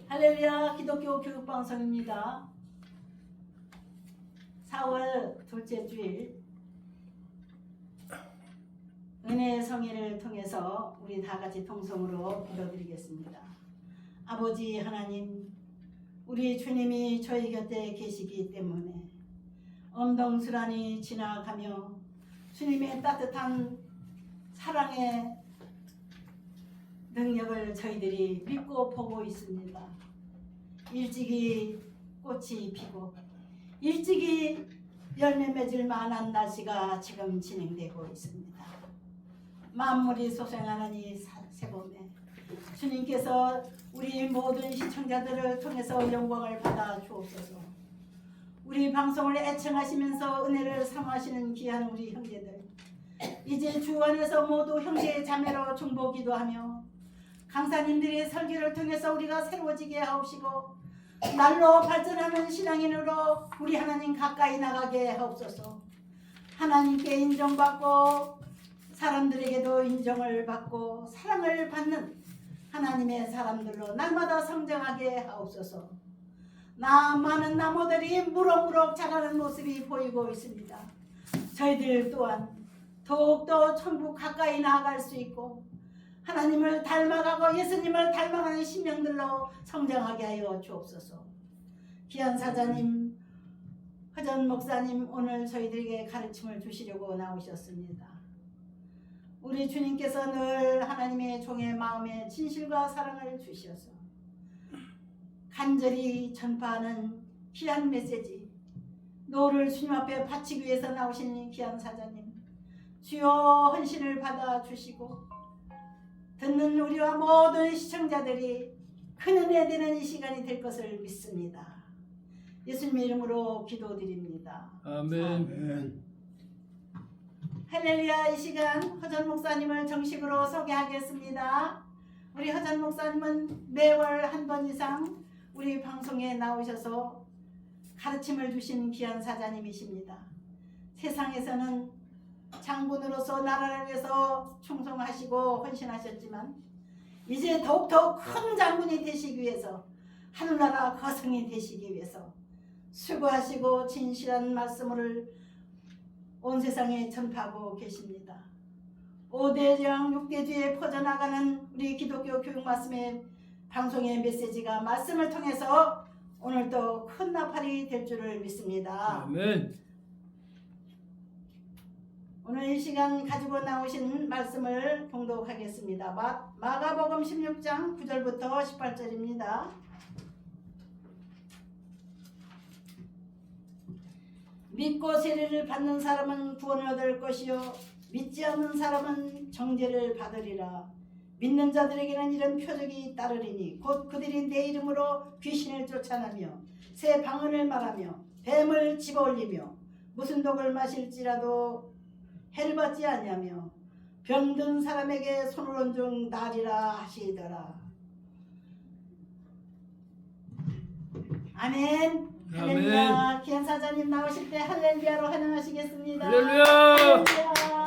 할렐루야, 기독교 교육방송입니다. 4월 둘째 주일 은혜의 성회를 통해서 우리 다 같이 통성으로 기도드리겠습니다. 아버지 하나님, 우리 주님이 저희 곁에 계시기 때문에 엄동수란이 지나가며 주님의 따뜻한 사랑의 능력을 저희들이 믿고 보고 있습니다. 일찍이 꽃이 피고 일찍이 열매 맺을 만한 날씨가 지금 진행되고 있습니다. 만물이 소생하는 이 새봄에 주님께서 우리 모든 시청자들을 통해서 영광을 받아 주옵소서. 우리 방송을 애청하시면서 은혜를 삼하시는 귀한 우리 형제들, 이제 주 안에서 모두 형제 자매로 중보 기도하며 강사님들의 설교를 통해서 우리가 새로워지게 하옵시고 날로 발전하는 신앙인으로 우리 하나님 가까이 나가게 하옵소서. 하나님께 인정받고 사람들에게도 인정을 받고 사랑을 받는 하나님의 사람들로 날마다 성장하게 하옵소서. 많은 나무들이 무럭무럭 자라는 모습이 보이고 있습니다. 저희들 또한 더욱더 천국 가까이 나아갈 수 있고 하나님을 닮아가고 예수님을 닮아가는 심령들로 성장하게 하여 주옵소서. 귀한 사자님, 허전 목사님, 오늘 저희들에게 가르침을 주시려고 나오셨습니다. 우리 주님께서 늘 하나님의 종의 마음에 진실과 사랑을 주셔서 간절히 전파하는 귀한 메시지, 노를 주님 앞에 바치기 위해서 나오신 귀한 사자님, 주여 헌신을 받아주시고 듣는 우리와 모든 시청자들이 큰 은혜 되는 이 시간이 될 것을 믿습니다. 예수님의 이름으로 기도드립니다. 아멘. 할렐루야. 이 시간 허전 목사님을 정식으로 소개하겠습니다. 우리 허전 목사님은 매월 한 번 이상 우리 방송에 나오셔서 가르침을 주신 귀한 사자님이십니다. 세상에서는 장군으로서 나라를 위해서 충성하시고 헌신하셨지만 이제 더욱더 큰 장군이 되시기 위해서 하늘나라 거성이 되시기 위해서 수고하시고 진실한 말씀을 온 세상에 전파하고 계십니다. 5대령 6대주에 퍼져나가는 우리 기독교 교육 말씀의 방송의 메시지가 말씀을 통해서 오늘도 큰 나팔이 될 줄을 믿습니다. 아멘. 오늘 이 시간 가지고 나오신 말씀을 봉독하겠습니다. 마가복음 16장 9절부터 18절입니다. 믿고 세례를 받는 사람은 구원을 얻을 것이요 믿지 않는 사람은 정죄를 받으리라. 믿는 자들에게는 이런 표적이 따르리니 곧 그들이 내 이름으로 귀신을 쫓아내며 새 방언을 말하며 뱀을 집어올리며 무슨 독을 마실지라도 해를 받지 아니하며 병든 사람에게 손을 얹은 중 나리라 하시더라. 아멘. 할렐루야. 귀한 사자님 나오실 때 할렐루야로 환영하시겠습니다. 할렐루야. 할렐루야.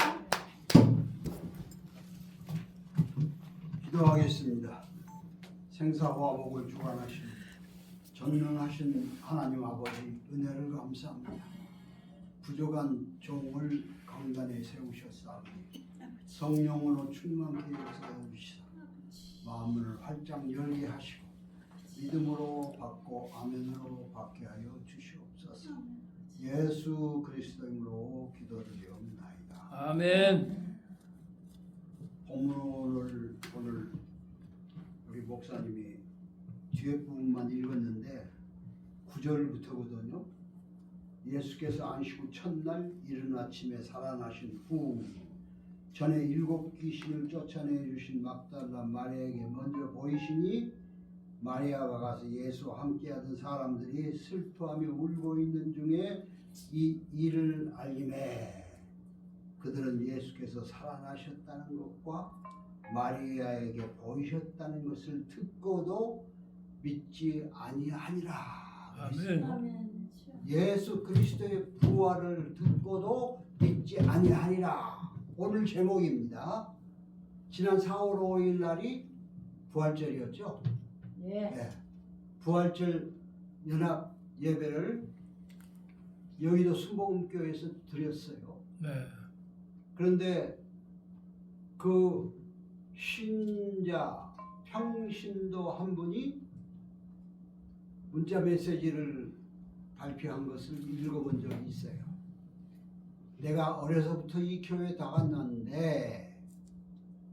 기도하겠습니다. 생사와 목을 주관하신 전능하신 하나님 아버지, 은혜를 감사합니다. 부족한 종을 강단에 세우셨사오니 성령으로 충만케 역사해주시사 마음을 활짝 열게 하시고 믿음으로 받고 아멘으로 받게 하여 주시옵소서. 예수 그리스도임으로 기도드리옵나이다. 아멘. 본문을 오늘 우리 목사님이 뒤에 부분만 읽었는데 9절부터거든요. 예수께서 안식 첫날 이른 아침에 살아나신 후 전에 7 귀신을 쫓아내 주신 막달라 마리아에게 먼저 보이시니 마리아가 가서 예수와 함께하던 사람들이 슬퍼하며 울고 있는 중에 이 일을 알림해 그들은 예수께서 살아나셨다는 것과 마리아에게 보이셨다는 것을 듣고도 믿지 아니하니라. 아멘. 예수 그리스도의 부활을 듣고도 믿지 아니하니라. 오늘 제목입니다. 지난 4월 5일 날이 부활절이었죠. 예. 네. 부활절 연합 예배를 여의도 순복음교회에서 드렸어요. 네. 그런데 그 신자 평신도 한 분이 문자 메시지를 발표한 것을 읽어본 적이 있어요. 내가 어려서부터 이 교회에 나갔는데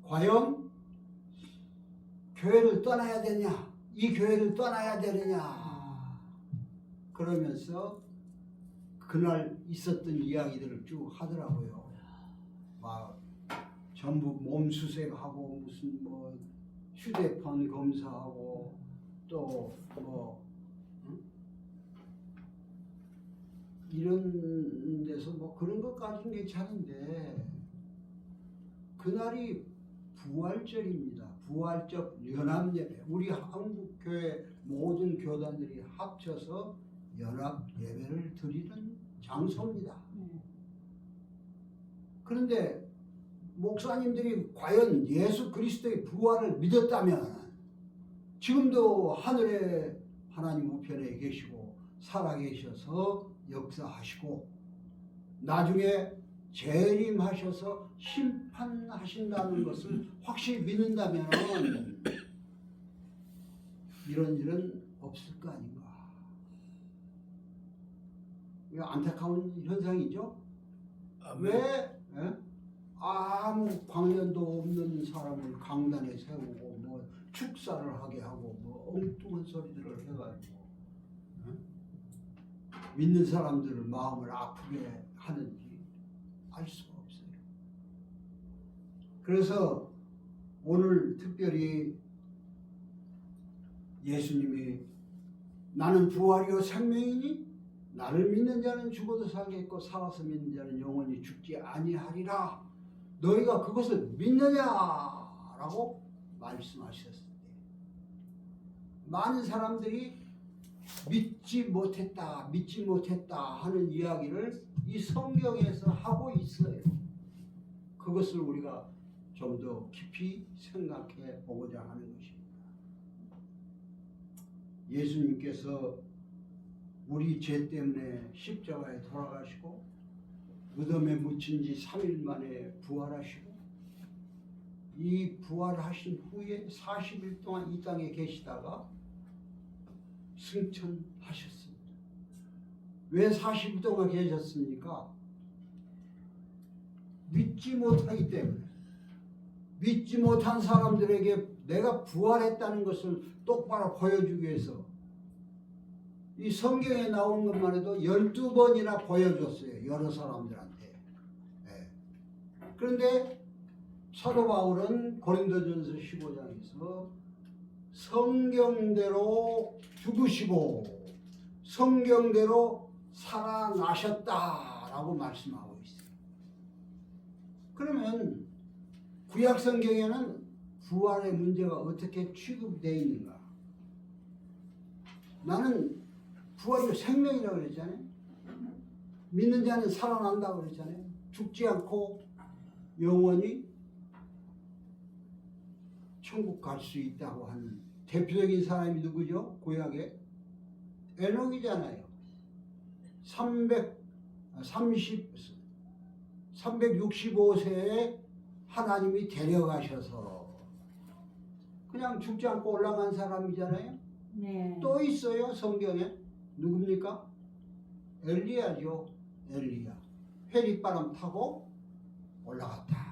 과연 교회를 떠나야 되냐? 이 교회를 떠나야 되느냐? 그러면서 그날 있었던 이야기들을 쭉 하더라고요. 막 전부 몸수색하고 무슨 뭐 휴대폰 검사하고 또 뭐 이런 데서 뭐 그런 것까지는 괜찮은데 그날이 부활절입니다. 부활절 연합예배. 우리 한국교회 모든 교단들이 합쳐서 연합예배를 드리는 장소입니다. 그런데 목사님들이 과연 예수 그리스도의 부활을 믿었다면 지금도 하늘에 하나님 우편에 계시고 살아계셔서 역사하시고 나중에 재림하셔서 심판하신다는 것을 확실히 믿는다면 이런 일은 없을 거 아닌가. 이거 안타까운 현상이죠. 아멘. 왜 아무 관련도 없는 사람을 강단에 세우고 뭐 축사를 하게 하고 뭐 엉뚱한 소리들을 해가지고 믿는 사람들을 마음을 아프게 하는지 알 수가 없어요. 그래서 오늘 특별히 예수님이 나는 부활이요 생명이니 나를 믿는 자는 죽어도 살겠고 살아서 믿는 자는 영원히 죽지 아니하리라. 너희가 그것을 믿느냐라고 말씀하셨을 때 많은 사람들이 믿지 못했다 하는 이야기를 이 성경에서 하고 있어요. 그것을 우리가 좀 더 깊이 생각해 보고자 하는 것입니다. 예수님께서 우리 죄 때문에 십자가에 돌아가시고 무덤에 묻힌 지 3일 만에 부활하시고 이 부활하신 후에 40일 동안 이 땅에 계시다가 승천하셨습니다. 왜 40일 동안 계셨습니까? 믿지 못하기 때문에. 믿지 못한 사람들에게 내가 부활했다는 것을 똑바로 보여주기 위해서 이 성경에 나온 것만 해도 12번이나 보여줬어요. 여러 사람들한테. 네. 그런데 사도 바울은 고린도전서 15장에서 성경대로 죽으시고 성경대로 살아나셨다라고 말씀하고 있어요. 그러면 구약 성경에는 부활의 문제가 어떻게 취급되어 있는가? 나는 부활이 생명이라고 그랬잖아요. 믿는 자는 살아난다고 그랬잖아요. 죽지 않고 영원히 천국 갈 수 있다고 하는 대표적인 사람이 누구죠? 구약에 에녹이잖아요. 365세에 하나님이 데려가셔서 그냥 죽지 않고 올라간 사람이잖아요. 네. 또 있어요 성경에. 누굽니까? 엘리야죠. 엘리야. 회리바람 타고 올라갔다.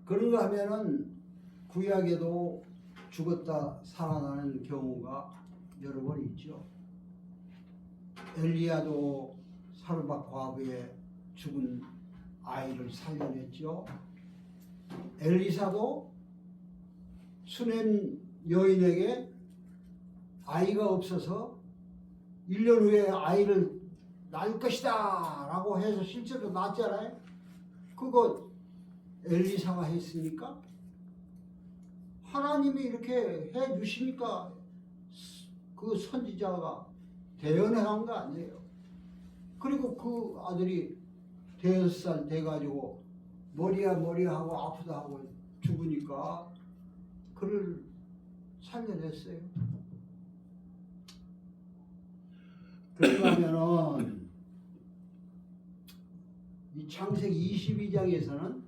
그런가 하면은 구약에도 죽었다 살아나는 경우가 여러 번 있죠. 엘리야도 사르밧 과부의 죽은 아이를 살려냈죠. 엘리사도 수냄 여인에게 아이가 없어서 1년 후에 아이를 낳을 것이다 라고 해서 실제로 낳았잖아요. 그거 엘리사가 했습니까? 하나님이 이렇게 해 주시니까 그 선지자가 대연한 거 아니에요. 그리고 그 아들이 5살 돼가지고 머리야 하고 아프다 하고 죽으니까 그를 살려냈어요. 그러면은 이 창세기 22장에서는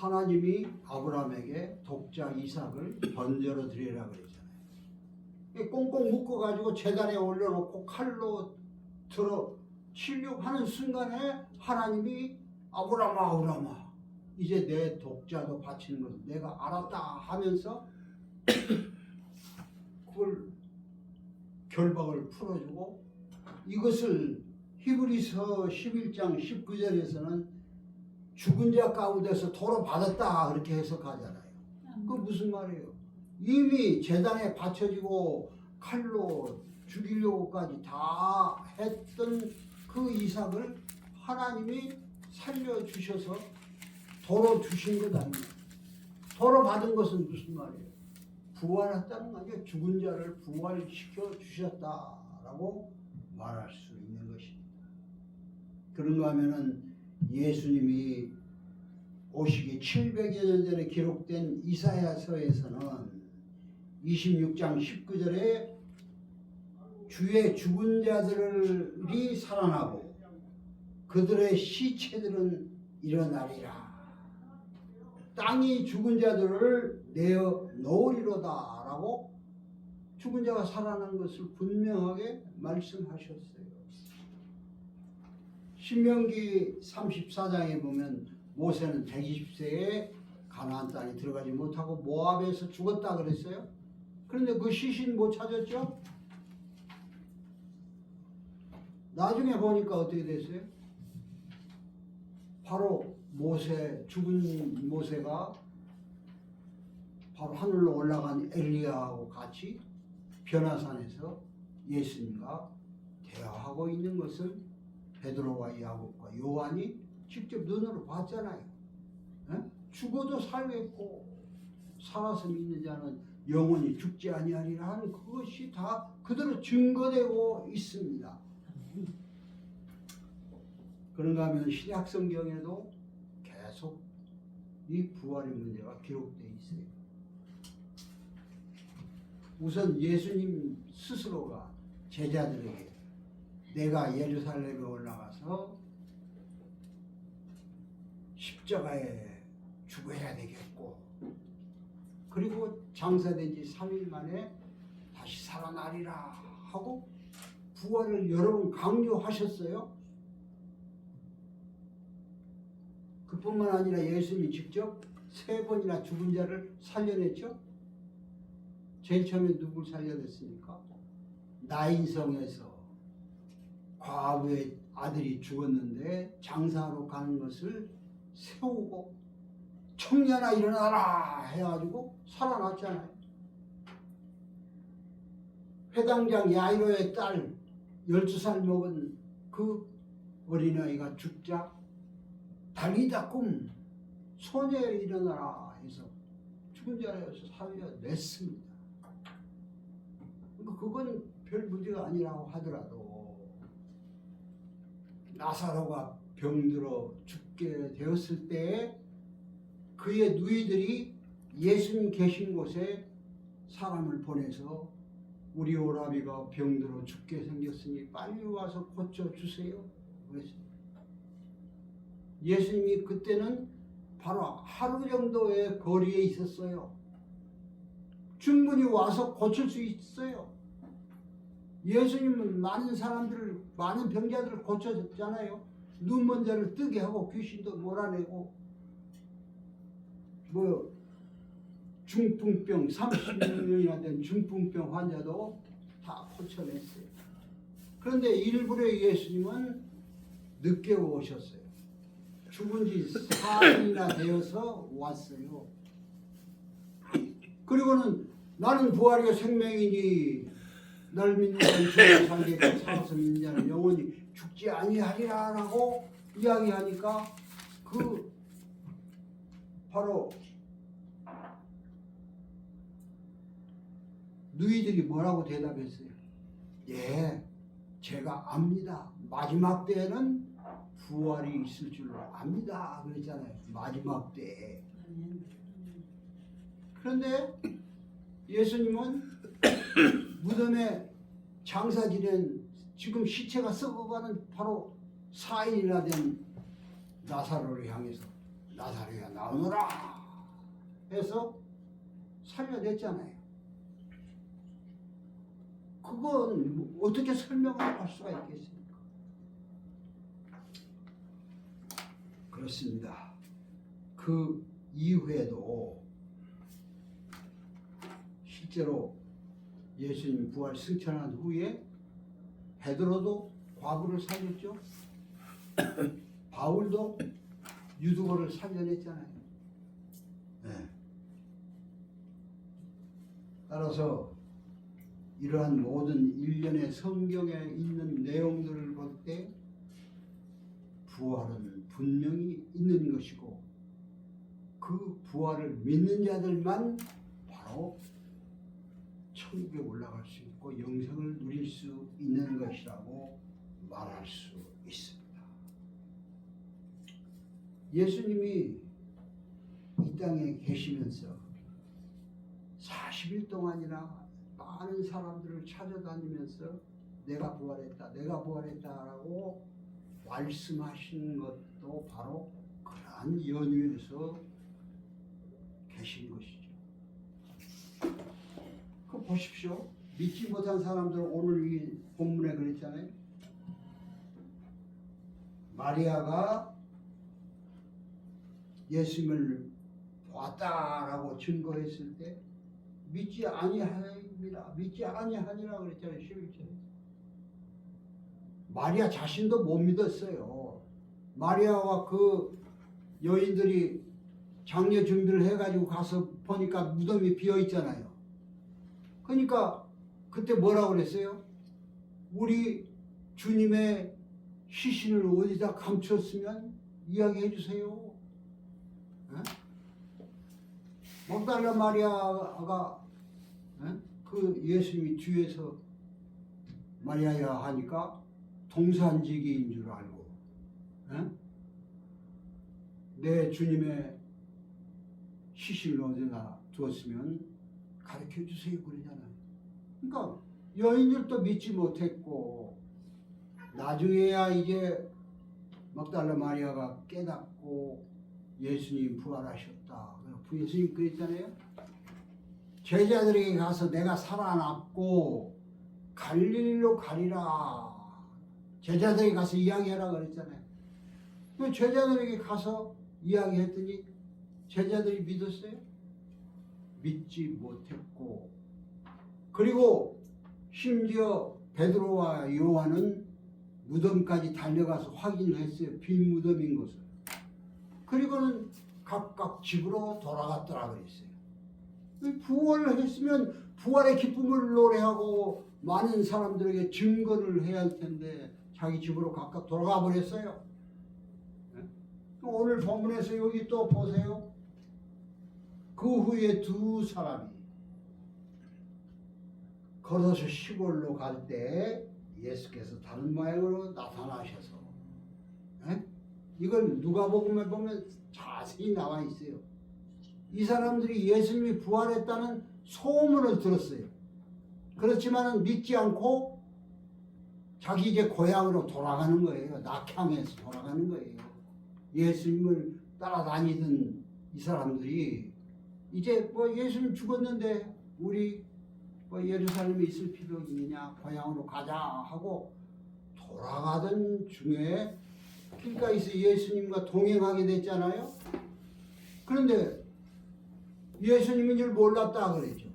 하나님이 아브라함에게 독자 이삭을 번제로 드리라 그랬잖아요. 꽁꽁 묶어가지고 제단에 올려놓고 칼로 들어 치려고 하는 순간에 하나님이 아브라함아 아브라함아 이제 내 독자도 바치는 것을 내가 알았다 하면서 그걸 결박을 풀어주고 이것을 히브리서 11장 19절에서는 죽은 자 가운데서 도로 받았다 그렇게 해석하잖아요. 그 무슨 말이에요? 이미 제단에 바쳐지고 칼로 죽이려고까지 다 했던 그 이삭을 하나님이 살려주셔서 도로 주신 것 아니에요. 도로 받은 것은 무슨 말이에요? 부활했다는 거 아니에요. 죽은 자를 부활시켜 주셨다라고 말할 수 있는 것입니다. 그런가 하면은 예수님이 오시기 700여 년 전에 기록된 이사야서에서는 26장 19절에 주의 죽은 자들이 살아나고 그들의 시체들은 일어나리라. 땅이 죽은 자들을 내어 놓으리로다 라고 죽은 자가 살아난 것을 분명하게 말씀하셨어요. 신명기 34장에 보면 모세는 120세에 가나안 땅에 들어가지 못하고 모압에서 죽었다 그랬어요. 그런데 그 시신 못 찾았죠? 나중에 보니까 어떻게 됐어요? 바로 죽은 모세가 바로 하늘로 올라간 엘리야하고 같이 변화산에서 예수님과 대화하고 있는 것을 베드로와 야곱과 요한이 직접 눈으로 봤잖아요. 에? 죽어도 살겠고 살아서 믿는 자는 영원히 죽지 아니하리라 하는 그것이 다 그대로 증거되고 있습니다. 그런가 하면 신약 성경에도 계속 이 부활의 문제가 기록되어 있어요. 우선 예수님 스스로가 제자들에게 내가 예루살렘에 올라가서 십자가에 죽어야 되겠고 그리고 장사된 지 3일 만에 다시 살아나리라 하고 부활을 여러 번 강조하셨어요. 그뿐만 아니라 예수님이 직접 3번이나 죽은 자를 살려냈죠. 제일 처음에 누굴 살려냈습니까? 나인성에서 과부의 아들이 죽었는데 장사하러 가는 것을 세우고 청년아 일어나라 해가지고 살아났잖아요. 회당장 야이로의 딸 12살 먹은 그 어린아이가 죽자 달리다 꿈 소녀야 일어나라 해서 죽은 자에서 살려냈습니다. 그건 별 문제가 아니라고 하더라도 나사로가 병들어 죽게 되었을 때 그의 누이들이 예수님 계신 곳에 사람을 보내서 우리 오라비가 병들어 죽게 생겼으니 빨리 와서 고쳐주세요. 그랬습니다. 예수님이 그때는 바로 하루 정도의 거리에 있었어요. 충분히 와서 고칠 수 있어요. 예수님은 많은 사람들을, 많은 병자들을 고쳐줬잖아요. 눈먼 자를 뜨게 하고 귀신도 몰아내고 중풍병 36년이나 된 중풍병 환자도 다 고쳐냈어요. 그런데 일부러 예수님은 늦게 오셨어요. 죽은 지 4일이나 되어서 왔어요. 그리고는 나는 부활이요 생명이니 날 믿는 자는 죽어도 살겠고 살아서 믿는 자는 영원히 죽지 아니하리라 라고 이야기하니까 그 바로 누이들이 뭐라고 대답했어요? 예, 제가 압니다. 마지막 때에는 부활이 있을 줄로 압니다. 그랬잖아요. 마지막 때에. 그런데 예수님은 무덤에 장사 지낸 지금 시체가 썩어가는 바로 4일이나 된 나사로를 향해서 나사로야 나오너라 해서 살려냈잖아요. 그건 어떻게 설명을 할 수가 있겠습니까? 그렇습니다. 그 이후에도 실제로 예수님 부활 승천한 후에 베드로도 과부를 살렸죠. 바울도 유두고를 살려냈잖아요. 네. 따라서 이러한 모든 일련의 성경에 있는 내용들을 볼 때 부활은 분명히 있는 것이고 그 부활을 믿는 자들만 바로 천국에 올라갈 수 있고 영생을 누릴 수 있는 것이라고 말할 수 있습니다. 예수님이 이 땅에 계시면서 40일 동안이나 많은 사람들을 찾아다니면서 내가 부활했다라고 말씀하신 것도 바로 그러한 연유에서 계신 것이죠. 그 보십시오. 믿지 못한 사람들 오늘 이 본문에 그랬잖아요. 마리아가 예수님을 보았다라고 증거했을 때 믿지 아니하니라 그랬잖아요. 11절에. 마리아 자신도 못 믿었어요. 마리아와 그 여인들이 장례 준비를 해가지고 가서 보니까 무덤이 비어 있잖아요. 그러니까 그때 뭐라고 그랬어요? 우리 주님의 시신을 어디다 감췄으면 이야기해 주세요. mag달라 마리아가 그 예수님이 뒤에서 마리아야 하니까 동산지기인 줄 알고 내 주님의 시신을 어디다 두었으면 가르쳐 주세요 그러잖아요. 그러니까 여인들도 믿지 못했고 나중에야 이제 mag달라 마리아가 깨닫고 예수님 부활하셨다. 예수님 그랬잖아요. 제자들에게 가서 내가 살아났고 갈릴리로 가리라. 제자들에게 가서 이야기하라 그랬잖아요. 제자들에게 가서 이야기했더니 제자들이 믿었어요? 믿지 못했고 그리고 심지어 베드로와 요한은 무덤까지 달려가서 확인을 했어요. 빈 무덤인 것을. 그리고는 각각 집으로 돌아갔더라 그랬어요. 부활을 했으면 부활의 기쁨을 노래하고 많은 사람들에게 증거를 해야 할 텐데 자기 집으로 각각 돌아가 버렸어요. 오늘 본문에서 여기 또 보세요. 그 후에 두 사람이 걸어서 시골로 갈 때 예수께서 다른 모양으로 나타나셔서 이걸 누가복음에 보면 자세히 나와 있어요. 이 사람들이 예수님이 부활했다는 소문을 들었어요. 그렇지만 믿지 않고 자기 이제 고향으로 돌아가는 거예요. 낙향에서 돌아가는 거예요. 예수님을 따라다니던 이 사람들이 이제 예수님 죽었는데 우리 예루살렘에 있을 필요 있느냐, 고향으로 가자 하고 돌아가던 중에 길가에서 예수님과 동행하게 됐잖아요. 그런데 예수님인 줄 몰랐다 그랬죠.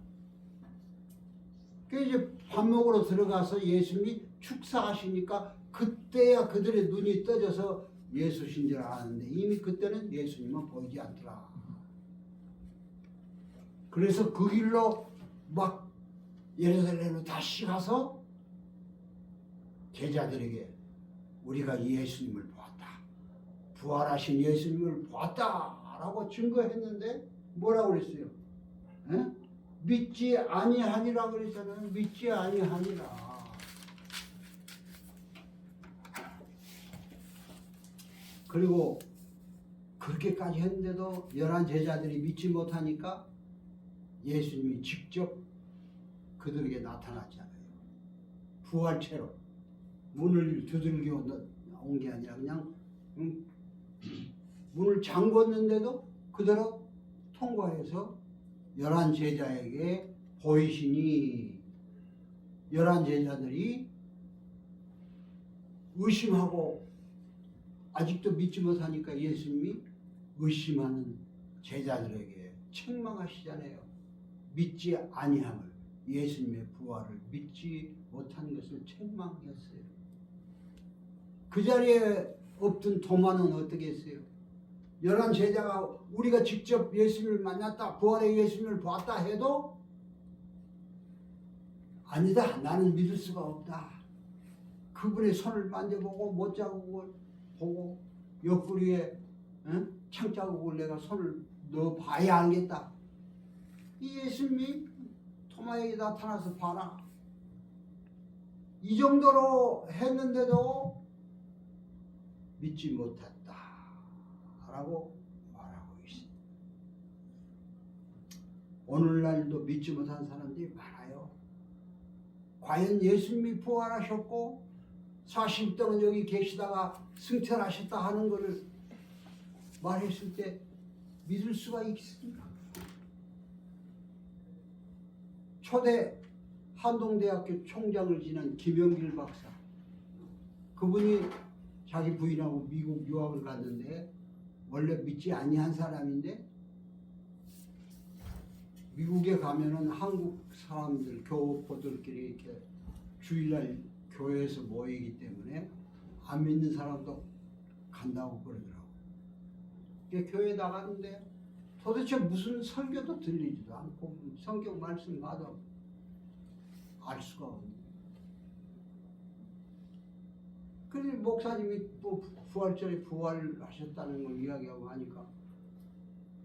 그래서 이제 밥 먹으러 들어가서 예수님이 축사하시니까 그때야 그들의 눈이 떠져서 예수신 줄 알았는데 이미 그때는 예수님은 보이지 않더라. 그래서 그 길로 막 예루살렘으로 다시 가서 제자들에게 우리가 예수님을 보았다. 부활하신 예수님을 보았다. 라고 증거했는데 뭐라고 그랬어요? 믿지 아니하니라 그랬잖아요. 믿지 아니하니라. 그리고 그렇게까지 했는데도 11 제자들이 믿지 못하니까 예수님이 직접 그들에게 나타났잖아요. 부활체로 문을 두들겨 온 게 아니라 그냥 문을 잠궜는데도 그대로 통과해서 11 제자에게 보이시니 11 제자들이 의심하고 아직도 믿지 못하니까 예수님이 의심하는 제자들에게 책망하시잖아요. 믿지 아니함을, 예수님의 부활을 믿지 못한 것을 책망했어요. 그 자리에 없던 도마는 어떻게 했어요? 11 제자가 우리가 직접 예수님을 만났다, 부활의 예수님을 봤다 해도 아니다, 나는 믿을 수가 없다. 그분의 손을 만져보고 못자국을 보고 옆구리에 창자국을 내가 손을 넣어봐야 알겠다. 이 예수님이 토마에게 나타나서 봐라. 이 정도로 했는데도 믿지 못했다 라고 말하고 있습니다. 오늘날도 믿지 못한 사람들이 많아요. 과연 예수님이 부활하셨고 40일 동안 여기 계시다가 승천하셨다 하는 것을 말했을 때 믿을 수가 있습니까? 초대 한동대학교 총장을 지낸 김영길 박사, 그분이 자기 부인하고 미국 유학을 갔는데 원래 믿지 아니한 사람인데 미국에 가면은 한국 사람들 교포들끼리 이렇게 주일날 교회에서 모이기 때문에 안 믿는 사람도 간다고 그러더라고. 교회 나가는데 도대체 무슨 설교도 들리지도 않고 성경 말씀 봐도 알 수가 없네. 그런데 목사님이 또 부활절에 부활하셨다는 걸 이야기하고 하니까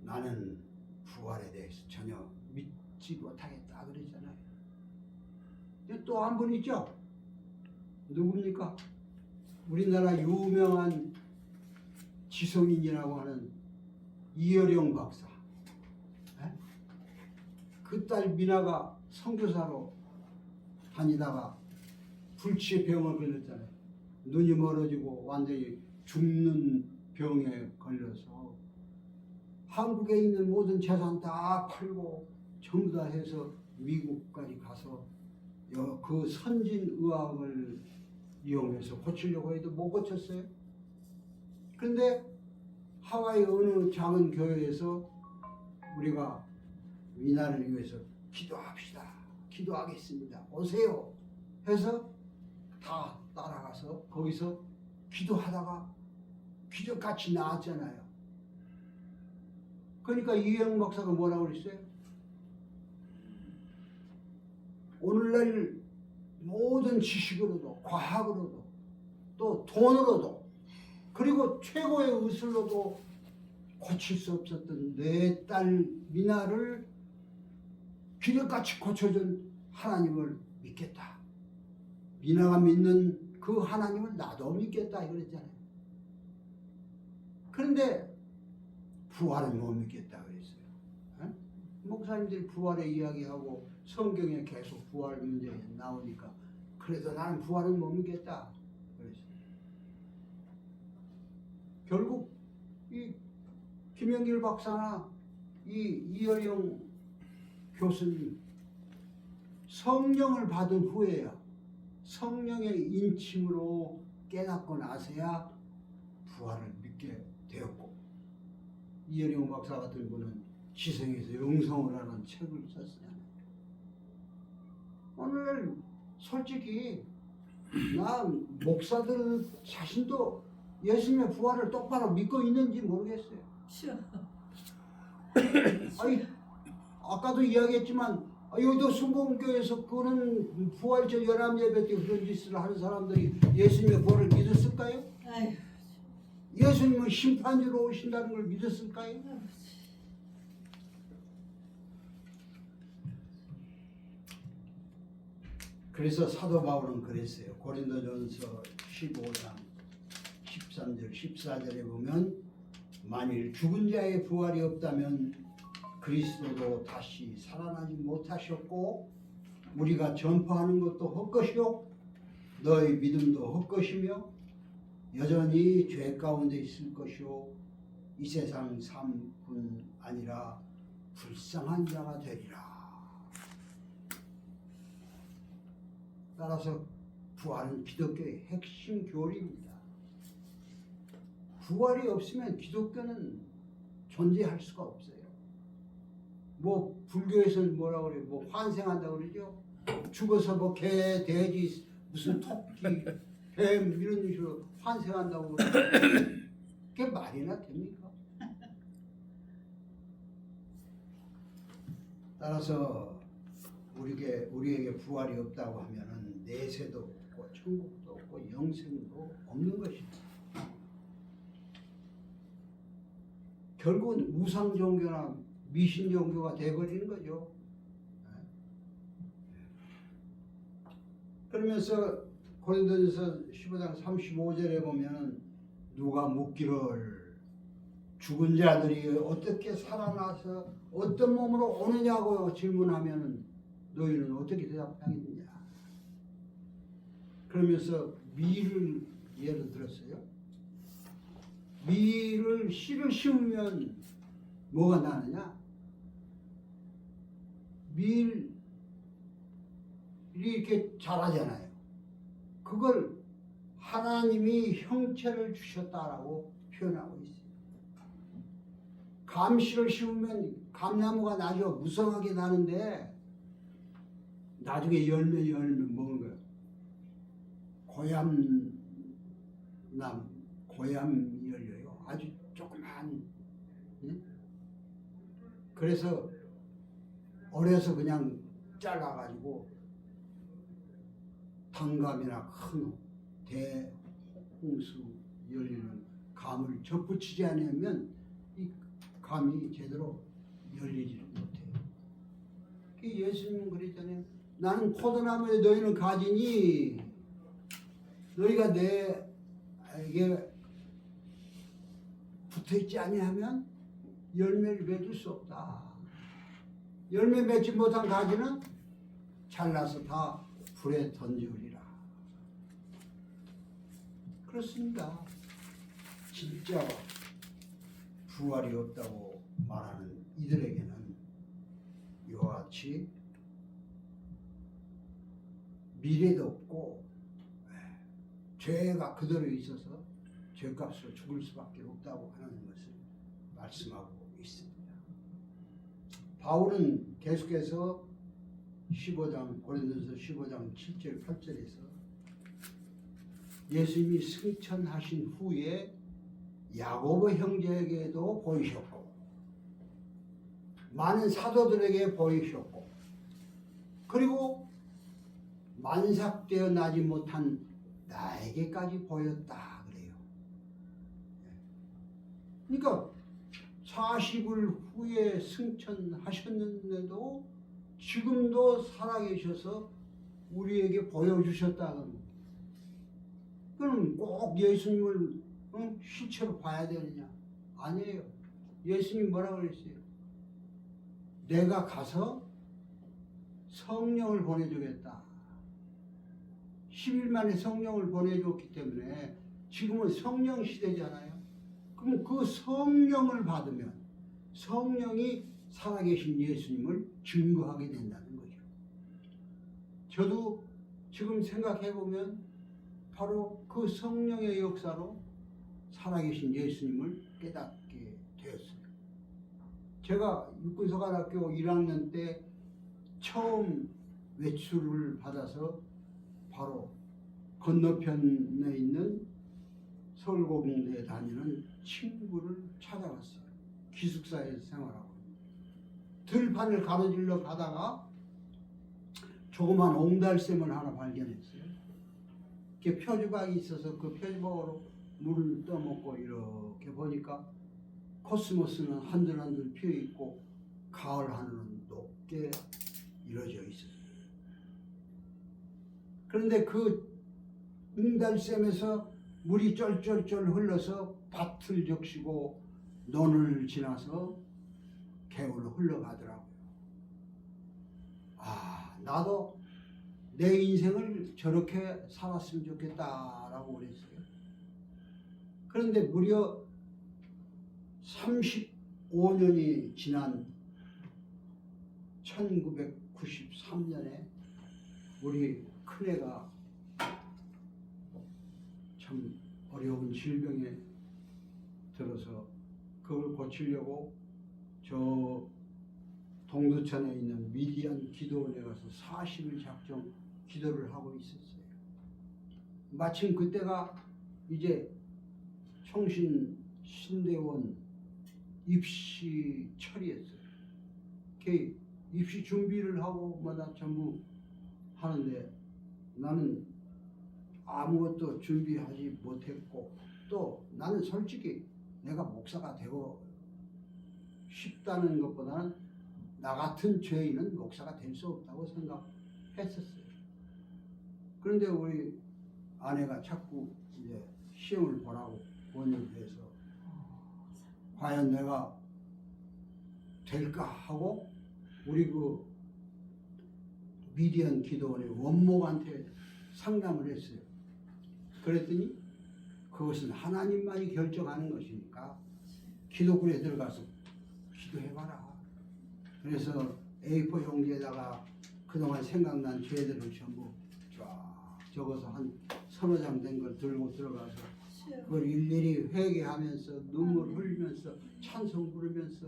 나는 부활에 대해서 전혀 믿지 못하겠다 그랬잖아요. 또 한 분 있죠? 누굽니까? 우리나라 유명한 지성인이라고 하는 이어령 박사. 그 딸 미나가 선교사로 다니다가 불치의 병을 걸렸잖아요. 눈이 멀어지고 완전히 죽는 병에 걸려서 한국에 있는 모든 재산 다 팔고 전부 다 해서 미국까지 가서 그 선진 의학을 이용해서 고치려고 해도 못 고쳤어요. 그런데 하와이 어느 작은 교회에서 우리가 미나를 위해서 기도합시다. 기도하겠습니다. 오세요. 해서 다 따라가서 거기서 기도하다가 기적같이 나았잖아요. 그러니까 이영 박사가 뭐라고 그랬어요? 오늘날 모든 지식으로도 과학으로도 또 돈으로도 그리고 최고의 의술로도 고칠 수 없었던 내 딸 미나를 기적같이 고쳐준 하나님을 믿겠다. 미나가 믿는 그 하나님을 나도 믿겠다 그랬잖아요. 그런데 부활은 못 믿겠다 그랬어요. 목사님들이 부활의 이야기하고 성경에 계속 부활 문제 나오니까 그래서 나는 부활은 못 믿겠다 그랬어요. 결국 이 김영길 박사나 이 이어령 교수님 성령을 받은 후에야 성령의 인침으로 깨닫고 나서야 부활을 믿게 되었고, 이어령 박사 같은 분은 지성에서 영성을 하는 책을 썼잖아요. 오늘 솔직히 나 목사들 자신도 예수님의 부활을 똑바로 믿고 있는지 모르겠어요. 아니, 아까도 이야기했지만 여기도 순복음교회에서 그런 부활절 11예배 때 그런 짓을 하는 사람들이 예수님의 부활을 믿었을까요? 아유, 예수님은 심판주로 오신다는 걸 믿었을까요? 그래서 사도 바울은 그랬어요. 고린도전서 15장 13절 14절에 보면 만일 죽은 자의 부활이 없다면 그리스도도 다시 살아나지 못하셨고 우리가 전파하는 것도 헛것이요 너희 믿음도 헛것이며 여전히 죄 가운데 있을 것이요 이 세상 삶뿐 아니라 불쌍한 자가 되리라. 따라서 부활은 기독교의 핵심 교리입니다. 부활이 없으면 기독교는 존재할 수가 없어요. 뭐 불교에서는 뭐라 그래요? 뭐 환생한다 그러죠. 죽어서 뭐 개, 돼지, 무슨 토끼, 뱀 이런 식으로 환생한다고 그러죠. 그게 말이나 됩니까? 따라서 우리에게 부활이 없다고 하면은 내세도 없고 천국도 없고 영생도 없는 것입니다. 결국은 우상 종교나 미신 종교가 돼버리는 거죠. 그러면서 고린도전서 15장 35절에 보면은 누가 묻기를 죽은 자들이 어떻게 살아나서 어떤 몸으로 오느냐고 질문하면은 너희는 어떻게 대답하겠느냐. 그러면서 밀을 예를 들었어요. 밀을 씨를 심으면 뭐가 나느냐? 밀이 이렇게 자라잖아요. 그걸 하나님이 형체를 주셨다라고 표현하고 있어요. 감씨를 심으면 감나무가 나죠. 무성하게 나는데 나중에 열면 먹는 거예요. 고얌이 열려요. 아주 조그만. 응? 그래서 어려서 그냥 잘라가지고 단감이나 큰 대홍수 열리는 감을 접붙이지 않으면 이 감이 제대로 열리지 못해요. 예수님은 그랬잖아요. 나는 포도나무에 너희는 가지니 너희가 내게 붙어있지 아니하면 열매를 맺을 수 없다. 열매 맺지 못한 가지는 잘라서 다 불에 던지우리라. 그렇습니다. 진짜 부활이 없다고 말하는 이들에게는 이와 같이 미래도 없고 죄가 그대로 있어서 죄값으로 죽을 수밖에 없다고 하는 것을 말씀하고 있습니다. 바울은 계속해서 15장 고린도전서 15장 7절 8절에서 예수님이 승천하신 후에 야고보 형제에게도 보이셨고 많은 사도들에게 보이셨고 그리고 만삭되어 나지 못한 나에게까지 보였다 그래요. 그러니까 40일 후에 승천하셨는데도 지금도 살아계셔서 우리에게 보여주셨다는. 그럼 꼭 예수님을 실체로 봐야 되느냐? 아니에요. 예수님 뭐라고 그랬어요? 내가 가서 성령을 보내주겠다. 10일 만에 성령을 보내줬기 때문에 지금은 성령 시대잖아요. 그럼 그 성령을 받으면 성령이 살아계신 예수님을 증거하게 된다는 거죠. 저도 지금 생각해보면 바로 그 성령의 역사로 살아계신 예수님을 깨닫게 되었어요. 제가 육군서관학교 1학년 때 처음 외출을 받아서 바로 건너편에 있는 서울고공대에 다니는 친구를 찾아갔어요. 기숙사에서 생활하고 들판을 가로질러 가다가 조그만 옹달샘을 하나 발견했어요. 이렇게 표주박이 있어서 그 표주박으로 물을 떠먹고 이렇게 보니까 코스모스는 한들한들 피어있고 가을 하늘은 높게 이루어져 있어요. 그런데 그 옹달샘에서 물이 쫄쫄쫄 흘러서 밭을 적시고 논을 지나서 갱으로 흘러가더라고요. 아, 나도 내 인생을 저렇게 살았으면 좋겠다라고 그랬어요. 그런데 무려 35년이 지난 1993년에 우리 큰애가 참 어려운 질병에 들어서 그걸 고치려고 저 동두천에 있는 미디안 기도원에 가서 40일 작정 기도를 하고 있었어요. 마침 그때가 이제 청신 신대원 입시철이었어요. 그 입시 준비를 하고 뭐다 전부 하는데 나는 아무것도 준비하지 못했고 또 나는 솔직히 내가 목사가 되고 싶다는 것보다는 나 같은 죄인은 목사가 될 수 없다고 생각했었어요. 그런데 우리 아내가 자꾸 이제 시험을 보라고 권유해서 과연 내가 될까 하고 우리 그 미디안 기도원의 원목한테 상담을 했어요. 그랬더니 그것은 하나님만이 결정하는 것이니까 기도굴에 들어가서 기도해봐라. 그래서 A4 용지에다가 그동안 생각난 죄들을 전부 쫙 적어서 한 서너 장 된 걸 들고 들어가서 그걸 일일이 회개하면서 눈물 흘리면서 찬송 부르면서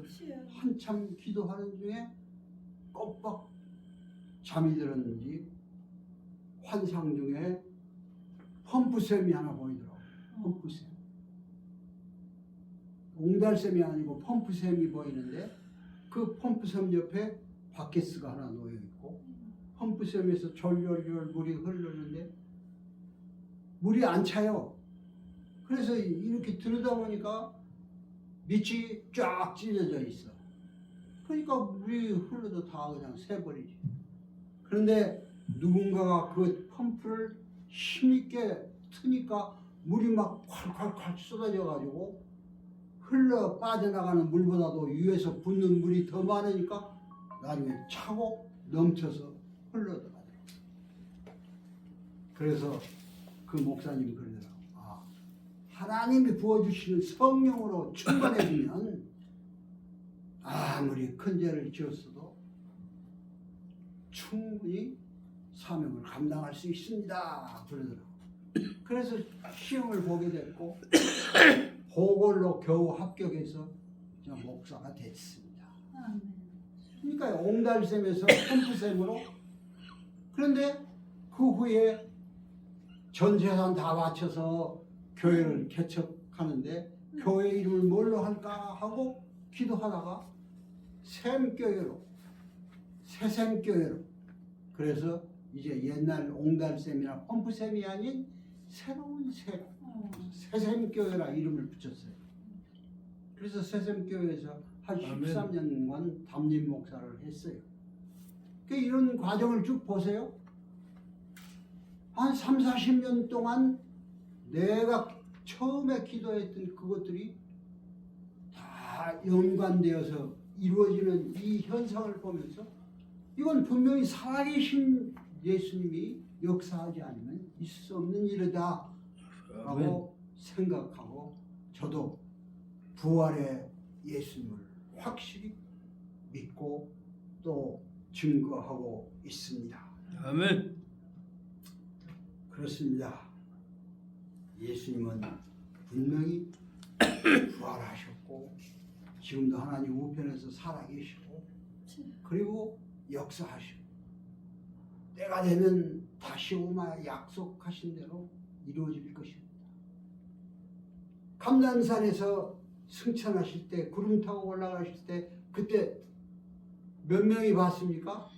한참 기도하는 중에 껌뻑 잠이 들었는지 환상 중에 펌프샘이 하나 보이더라고요. 펌프샘. 옹달샘이 아니고 펌프샘이 보이는데 그 펌프샘 옆에 바켓스가 하나 놓여있고 펌프샘에서 졸졸졸 물이 흐르는데 물이 안 차요. 그래서 이렇게 들여다보니까 밑이 쫙 찢어져 있어. 그러니까 물이 흘러도 다 그냥 새버리지. 그런데 누군가가 그 펌프를 힘있게 트니까 물이 막 콸콸콸 쏟아져 가지고 흘러 빠져나가는 물보다도 위에서 붓는 물이 더 많으니까 나중에 차고 넘쳐서 흘러들어가더라고요. 그래서 그 목사님이 그러더라고요. 아, 하나님이 부어주시는 성령으로 충만해지면 아무리 큰 죄를 지었어도 충분히 사명을 감당할 수 있습니다. 그러더라고요. 그래서 시험을 보게 됐고 보궐로 겨우 합격해서 목사가 됐습니다. 그러니까 옹달샘에서 펌프샘으로. 그런데 그 후에 전 재산 다 바쳐서 교회를 개척하는데 교회 이름을 뭘로 할까 하고 기도하다가 샘교회로 새샘교회로. 그래서 이제 옛날 옹달샘이나 펌프샘이 아닌 새로운 새샘교회라 이름을 붙였어요. 그래서 새샘교회에서 한 13년간 담임 목사를 했어요. 이런 과정을 쭉 보세요. 한 3, 40년 동안 내가 처음에 기도했던 그것들이 다 연관되어서 이루어지는 이 현상을 보면서 이건 분명히 살아계신 예수님이 역사하지 않으면 있을 수 없는 일이다 라고 생각하고 저도 부활의 예수님을 확실히 믿고 또 증거하고 있습니다. 아멘. 그렇습니다. 예수님은 분명히 부활하셨고 지금도 하나님 우편에서 살아계시고 그리고 역사하시고 때가 되면 다시 오마 약속하신 대로 이루어질 것입니다. 감난산에서 승천하실 때 구름 타고 올라가실 때 그때 몇 명이 봤습니까?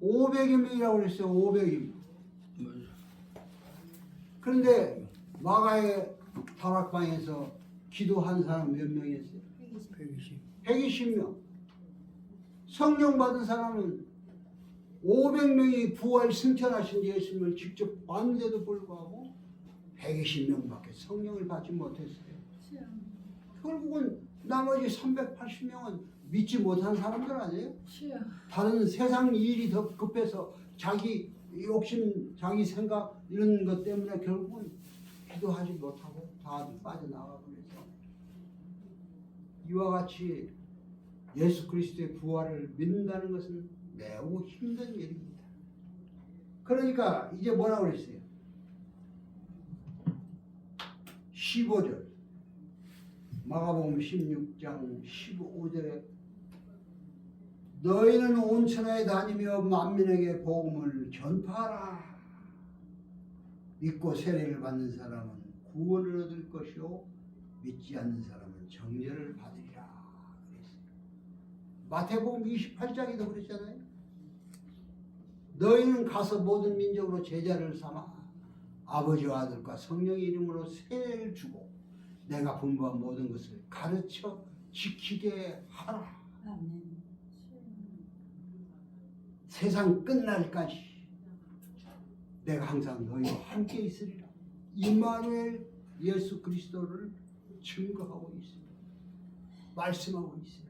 500여 명이라고 그랬어요. 500이. 그런데 마가의 다락방에서 기도한 사람 몇 명이었어요? 120명. 성령 받은 사람은 500명이 부활 승천하신 예수님을 직접 봤는데도 불구하고 120명밖에 성령을 받지 못했어요. 결국은 나머지 380명은 믿지 못한 사람들 아니에요? 주여. 다른 세상 일이 더 급해서 자기 욕심, 자기 생각 이런 것 때문에 결국은 기도하지 못하고 다 빠져나가고 그래서 이와 같이 예수 그리스도의 부활을 믿는다는 것은 매우 힘든 일입니다. 그러니까 이제 뭐라고 그랬어요? 15절 마가복음 16장 15절에 너희는 온 천하에 다니며 만민에게 복음을 전파하라. 믿고 세례를 받는 사람은 구원을 얻을 것이요 믿지 않는 사람은 정죄를 받으리라. 그랬어요. 마태복음 28장에도 그랬잖아요. 너희는 가서 모든 민족으로 제자를 삼아 아버지와 아들과 성령의 이름으로 세례를 주고 내가 분부한 모든 것을 가르쳐 지키게 하라. 아멘. 세상 끝날까지 내가 항상 너희와 함께 있으리라. 임마누엘 예수 그리스도를 증거하고 있습니다. 말씀하고 있어요.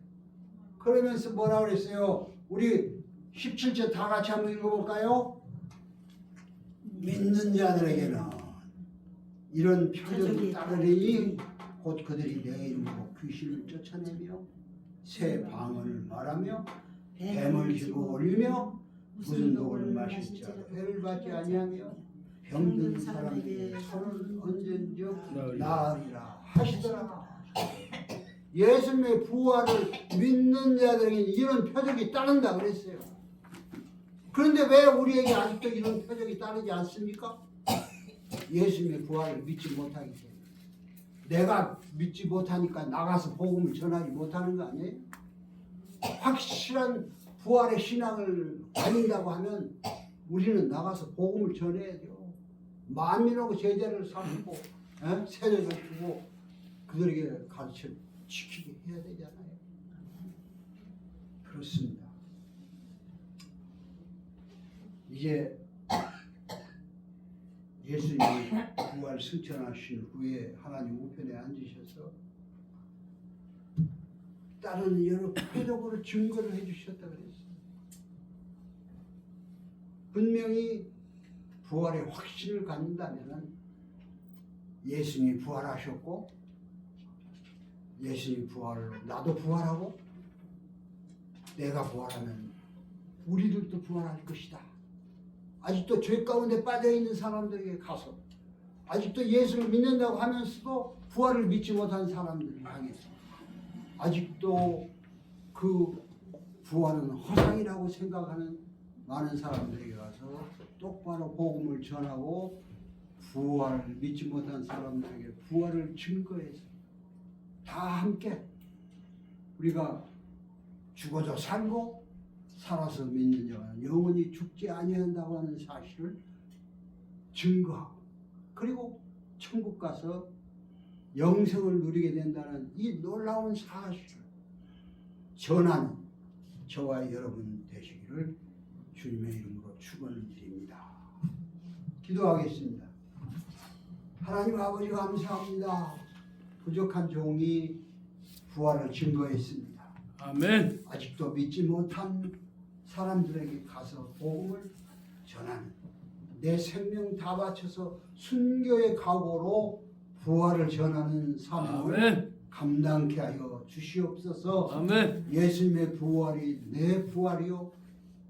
그러면서 뭐라고 그랬어요? 우리 17절 다 같이 한번 읽어볼까요? 믿는 자들에게는 이런 표적이 따르리니 곧 그들이 내 이름으로 귀신을 쫓아내며 새 방언을 말하며 뱀을 쥐고 올리며 무슨 독을 마실 자도 해를 받지 아니하며 병든 사람에게 손을 얹은 즉 나으리라 하시더라. 예수님의 부활을 믿는 자들에게 이런 표적이 따른다 그랬어요. 그런데 왜 우리에게 아직도 이런 표적이 따르지 않습니까? 예수님의 부활을 믿지 못하기 때문에. 내가 믿지 못하니까 나가서 복음을 전하지 못하는 거 아니에요? 확실한 부활의 신앙을 가진다고 하면 우리는 나가서 복음을 전해야죠. 만민하고 제자를 삼고 세례를 주고 그들에게 가르쳐 지키게 해야 되잖아요. 그렇습니다. 이제 예수님이 부활 승천하신 후에 하나님 우편에 앉으셔서 다른 여러 표적으로 증거를 해주셨다 그랬어요. 분명히 부활의 확신을 갖는다면 예수님이 부활하셨고 예수님 부활로 나도 부활하고 내가 부활하면 우리들도 부활할 것이다. 아직도 죄 가운데 빠져있는 사람들에게 가서 아직도 예수를 믿는다고 하면서도 부활을 믿지 못한 사람들을 향해서 아직도 그 부활은 허상이라고 생각하는 많은 사람들에게 가서 똑바로 복음을 전하고 부활을 믿지 못한 사람들에게 부활을 증거해서 다 함께 우리가 죽어도 살고 살아서 믿는 자는 영원히 죽지 아니한다고 하는 사실을 증거하고 그리고 천국 가서 영생을 누리게 된다는 이 놀라운 사실을 전하는 저와 여러분 되시기를 주님의 이름으로 축원을 드립니다. 기도하겠습니다. 하나님 아버지 감사합니다. 부족한 종이 부활을 증거했습니다. 아멘. 아직도 믿지 못한 사람들에게 가서 복음을 전하는 내 생명 다 바쳐서 순교의 각오로 부활을 전하는 사명을 아멘. 감당케 하여 주시옵소서. 아멘. 예수님의 부활이 내 부활이요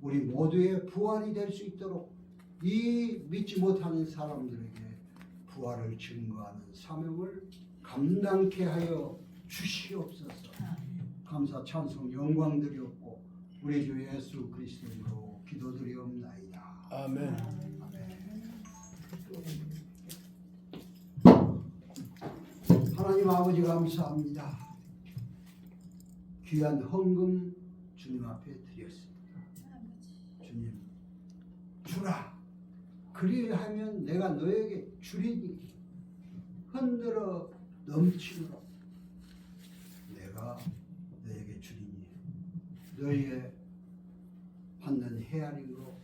우리 모두의 부활이 될 수 있도록 이 믿지 못하는 사람들에게 부활을 증거하는 사명을 감당케 하여 주시옵소서. 감사 찬송 영광 드리옵고 우리 주 예수 그리스도로 기도드리옵나이다. 아멘. 하나님 아버지 감사합니다. 귀한 헌금 주님 앞에 드렸습니다. 주님 주라. 그리하면 내가 너에게 주리니 흔들어 넘치도록 내가 너에게 주리니 너희의 받는 헤아림으로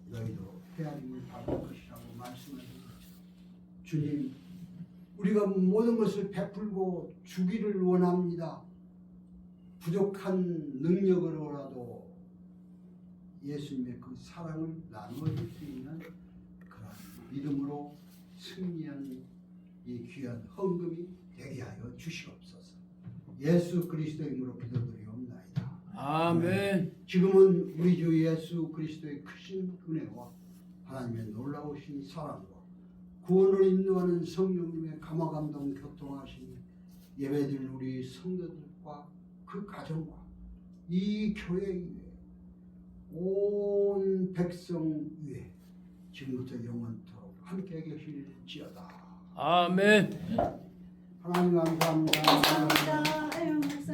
너희도 헤아림을 받을 것이라고 말씀하신 것처럼 주님 우리가 모든 것을 베풀고 주기를 원합니다. 부족한 능력으로라도 예수님의 그 사랑을 나누어줄 수 있는 그런 믿음으로 승리한 이 귀한 헌금이 되게 하여 주시옵소서. 예수 그리스도의 이름으로 기도드리옵나이다. 아멘. 지금은 우리 주 예수 그리스도의 크신 은혜와 하나님의 놀라우신 사랑과 구원을 인도하는 성령님의 감화감동 교통하심이 예배드린 우리 성도들과 그 가정과 이 교회 위에 온 백성 위에 지금부터 영원토록 함께 계실지어다. 아멘. 하나님 감사합니다. 감사합니다. 아유, 목사님.